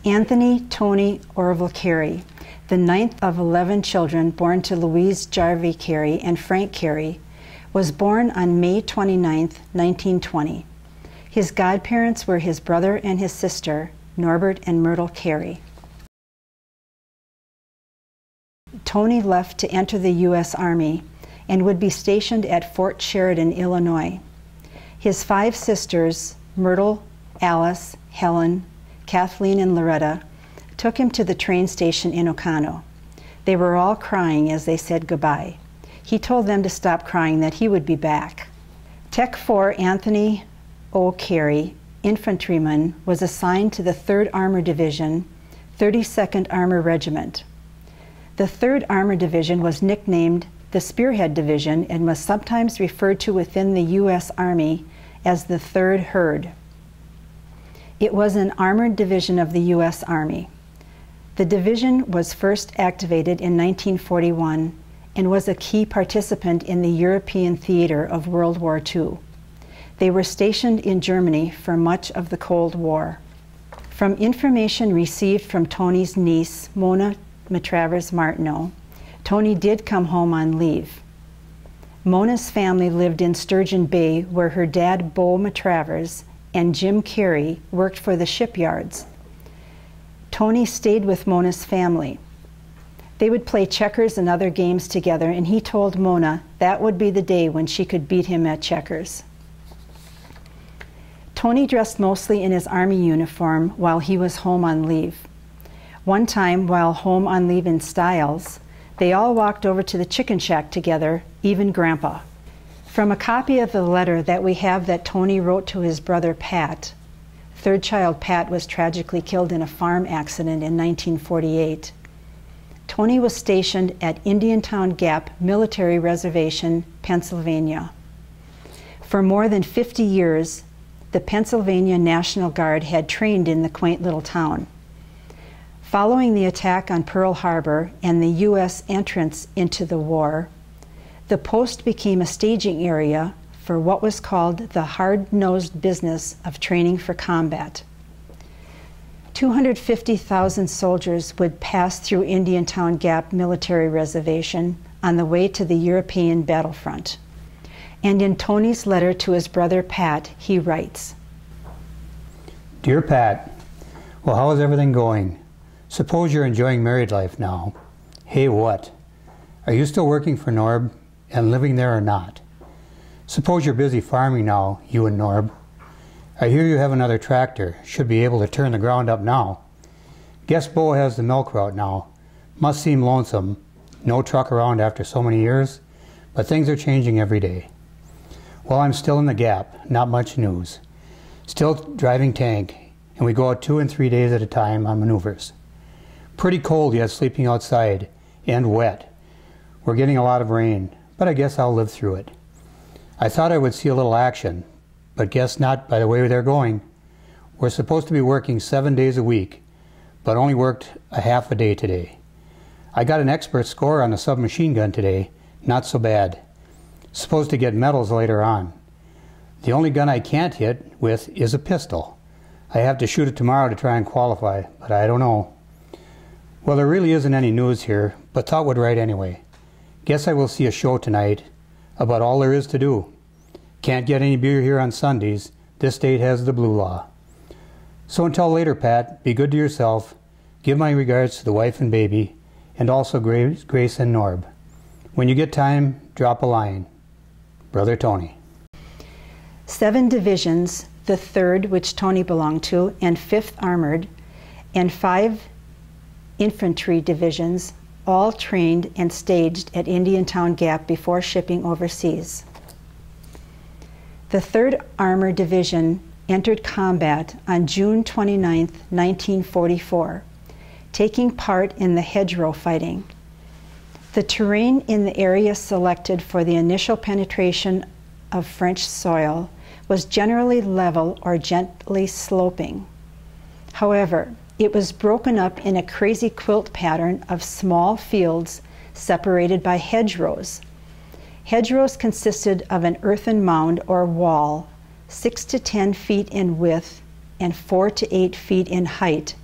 Anthony Tony Orville Carey, the ninth of 11 children born to Louise Jarvie Carey and Frank Carey, was born on May 29, 1920. His godparents were his brother and his sister, Norbert and Myrtle Carey. Tony left to enter the U.S. Army and would be stationed at Fort Sheridan, Illinois. His 5 sisters, Myrtle, Alice, Helen, Kathleen, and Loretta, took him to the train station in Oconto. They were all crying as they said goodbye. He told them to stop crying, that he would be back. Tech 4 Anthony O. Carey, infantryman, was assigned to the 3rd Armored Division, 32nd Armor Regiment. The 3rd Armor Division was nicknamed the Spearhead Division and was sometimes referred to within the U.S. Army as the 3rd Herd. It was an armored division of the U.S. Army. The division was first activated in 1941 and was a key participant in the European theater of World War II. They were stationed in Germany for much of the Cold War. From information received from Tony's niece, Mona Matravers Martineau, Tony did come home on leave. Mona's family lived in Sturgeon Bay, where her dad, Beau Matravers, and Jim Carey worked for the shipyards. Tony stayed with Mona's family. They would play checkers and other games together, and he told Mona that would be the day when she could beat him at checkers. Tony dressed mostly in his Army uniform while he was home on leave. One time, while home on leave in Stiles, they all walked over to the chicken shack together, even Grandpa. From a copy of the letter that we have that Tony wrote to his brother Pat, 3rd child Pat was tragically killed in a farm accident in 1948. Tony was stationed at Indiantown Gap Military Reservation, Pennsylvania. For more than 50 years, the Pennsylvania National Guard had trained in the quaint little town. Following the attack on Pearl Harbor and the U.S. entrance into the war, the post became a staging area for what was called the hard-nosed business of training for combat. 250,000 soldiers would pass through Indiantown Gap Military Reservation on the way to the European battlefront. And in Tony's letter to his brother Pat, he writes, Dear Pat, well, how is everything going? Suppose you're enjoying married life now. Hey, what? Are you still working for Norb and living there or not? Suppose you're busy farming now, you and Norb. I hear you have another tractor, should be able to turn the ground up now. Guess Beau has the milk route now. Must seem lonesome, no truck around after so many years, but things are changing every day. Well, I'm still in the Gap, not much news. Still driving tank, and we go out 2 and 3 days at a time on maneuvers. Pretty cold yet sleeping outside, and wet. We're getting a lot of rain, but I guess I'll live through it. I thought I would see a little action, but guess not by the way they're going. We're supposed to be working 7 days a week, but only worked a half a day today. I got an expert score on the submachine gun today, not so bad. Supposed to get medals later on. The only gun I can't hit with is a pistol. I have to shoot it tomorrow to try and qualify, but I don't know. Well, there really isn't any news here, but thought would write anyway. Guess I will see a show tonight, about all there is to do. Can't get any beer here on Sundays. This state has the blue law. So until later, Pat, be good to yourself. Give my regards to the wife and baby, and also Grace and Norb. When you get time, drop a line. Brother Tony. 7 divisions, the 3rd, which Tony belonged to, and 5th Armored, and 5 infantry divisions, all trained and staged at Indiantown Gap before shipping overseas. The 3rd Armored Division entered combat on June 29, 1944, taking part in the hedgerow fighting. The terrain in the area selected for the initial penetration of French soil was generally level or gently sloping. However, it was broken up in a crazy quilt pattern of small fields separated by hedgerows. Hedgerows consisted of an earthen mound or wall, 6 to 10 feet in width and 4 to 8 feet in height,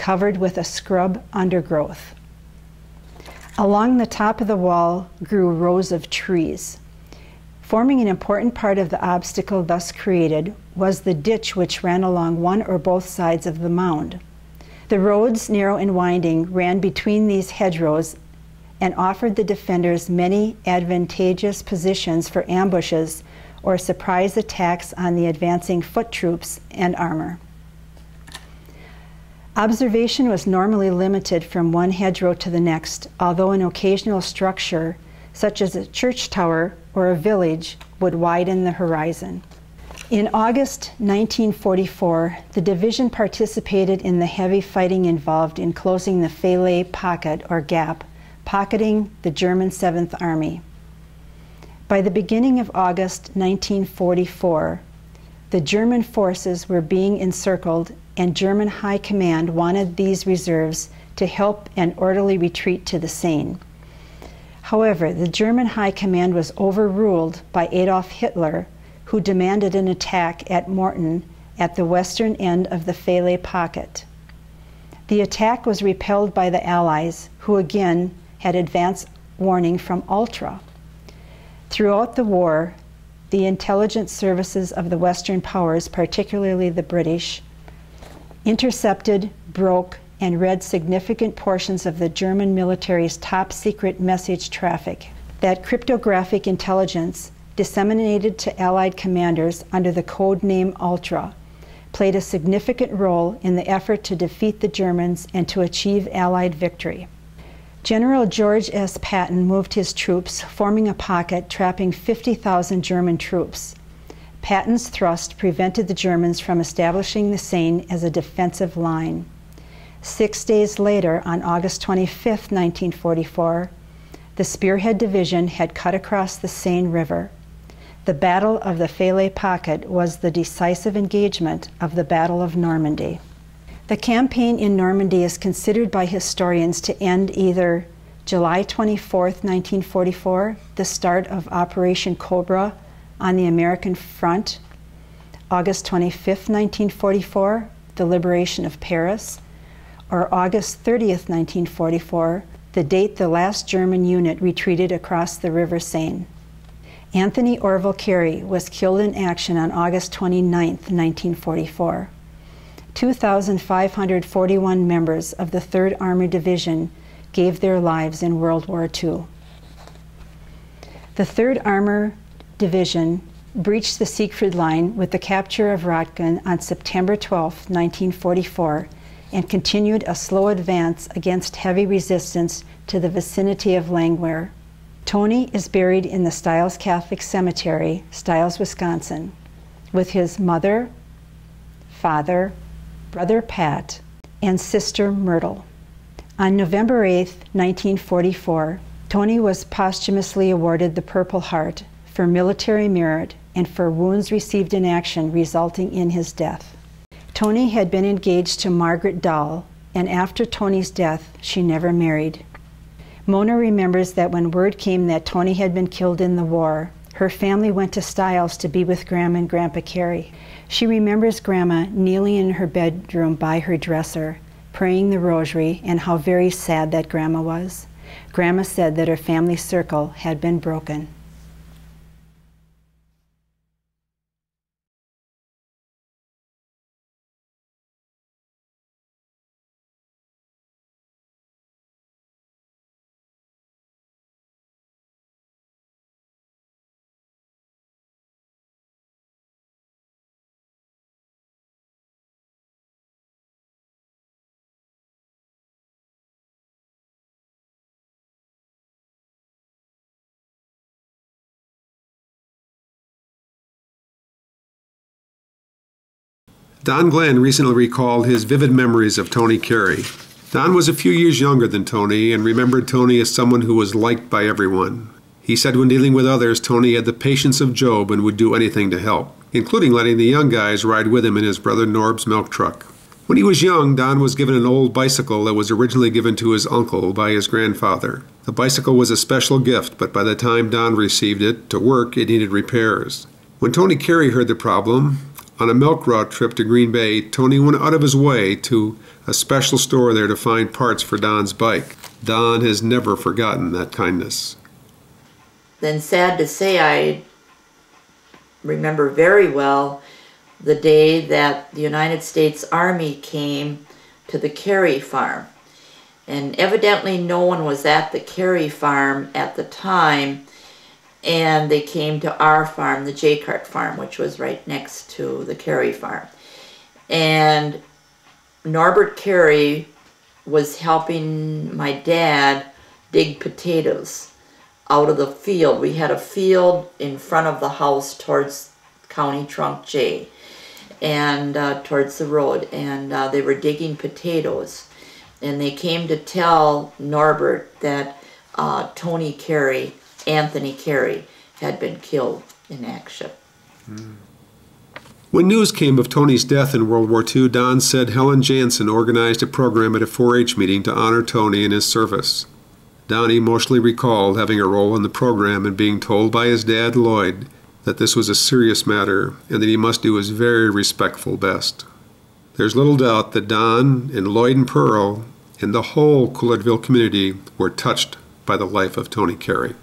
covered with a scrub undergrowth. Along the top of the wall grew rows of trees. Forming an important part of the obstacle thus created was the ditch which ran along one or both sides of the mound. The roads, narrow and winding, ran between these hedgerows and offered the defenders many advantageous positions for ambushes or surprise attacks on the advancing foot troops and armor. Observation was normally limited from one hedgerow to the next, although an occasional structure, such as a church tower or a village, would widen the horizon. In August 1944, the division participated in the heavy fighting involved in closing the Falaise Pocket or Gap, pocketing the German 7th Army. By the beginning of August 1944, the German forces were being encircled, and German High Command wanted these reserves to help an orderly retreat to the Seine. However, the German High Command was overruled by Adolf Hitler, who demanded an attack at Mortain at the western end of the Falaise Pocket. The attack was repelled by the Allies, who again had advance warning from Ultra. Throughout the war, the intelligence services of the Western powers, particularly the British, intercepted, broke, and read significant portions of the German military's top-secret message traffic. That cryptographic intelligence, disseminated to Allied commanders under the code name Ultra, played a significant role in the effort to defeat the Germans and to achieve Allied victory. General George S. Patton moved his troops, forming a pocket trapping 50,000 German troops. Patton's thrust prevented the Germans from establishing the Seine as a defensive line. 6 days later, on August 25, 1944, the Spearhead Division had cut across the Seine River. The Battle of the Falaise Pocket was the decisive engagement of the Battle of Normandy. The campaign in Normandy is considered by historians to end either July 24, 1944, the start of Operation Cobra on the American front, August 25, 1944, the liberation of Paris, or August 30, 1944, the date the last German unit retreated across the River Seine. Anthony Orville Carey was killed in action on August 29, 1944. 2,541 members of the 3rd Armored Division gave their lives in World War II. The 3rd Armored Division breached the Siegfried Line with the capture of Rotgen on September 12, 1944, and continued a slow advance against heavy resistance to the vicinity of Langwehr. Tony is buried in the Stiles Catholic Cemetery, Stiles, Wisconsin, with his mother, father, brother Pat, and sister Myrtle. On November 8, 1944, Tony was posthumously awarded the Purple Heart for military merit and for wounds received in action resulting in his death. Tony had been engaged to Margaret Dahl, and after Tony's death, she never married. Mona remembers that when word came that Tony had been killed in the war, her family went to Stiles to be with Grandma and Grandpa Carey. She remembers Grandma kneeling in her bedroom by her dresser, praying the rosary, and how very sad that Grandma was. Grandma said that her family circle had been broken. Don Glenn recently recalled his vivid memories of Tony Carey. Don was a few years younger than Tony and remembered Tony as someone who was liked by everyone. He said when dealing with others, Tony had the patience of Job and would do anything to help, including letting the young guys ride with him in his brother Norb's milk truck. When he was young, Don was given an old bicycle that was originally given to his uncle by his grandfather. The bicycle was a special gift, but by the time Don received it to work, it needed repairs. When Tony Carey heard the problem, On a milk route trip to Green Bay, Tony went out of his way to a special store there to find parts for Don's bike. Don has never forgotten that kindness. Then sad to say, I remember very well the day that the United States Army came to the Carey farm. And evidently no one was at the Carey farm at the time, and they came to our farm, the Jacart farm, which was right next to the Carey farm. And Norbert Carey was helping my dad dig potatoes out of the field. We had a field in front of the house towards County Trunk J and towards the road, and they were digging potatoes. And they came to tell Norbert that Tony Carey, Anthony Carey, had been killed in action. When news came of Tony's death in World War II, Don said Helen Jansen organized a program at a 4-H meeting to honor Tony and his service. Don emotionally recalled having a role in the program and being told by his dad, Lloyd, that this was a serious matter and that he must do his very respectful best. There's little doubt that Don and Lloyd and Pearl and the whole Coulterville community were touched by the life of Tony Carey.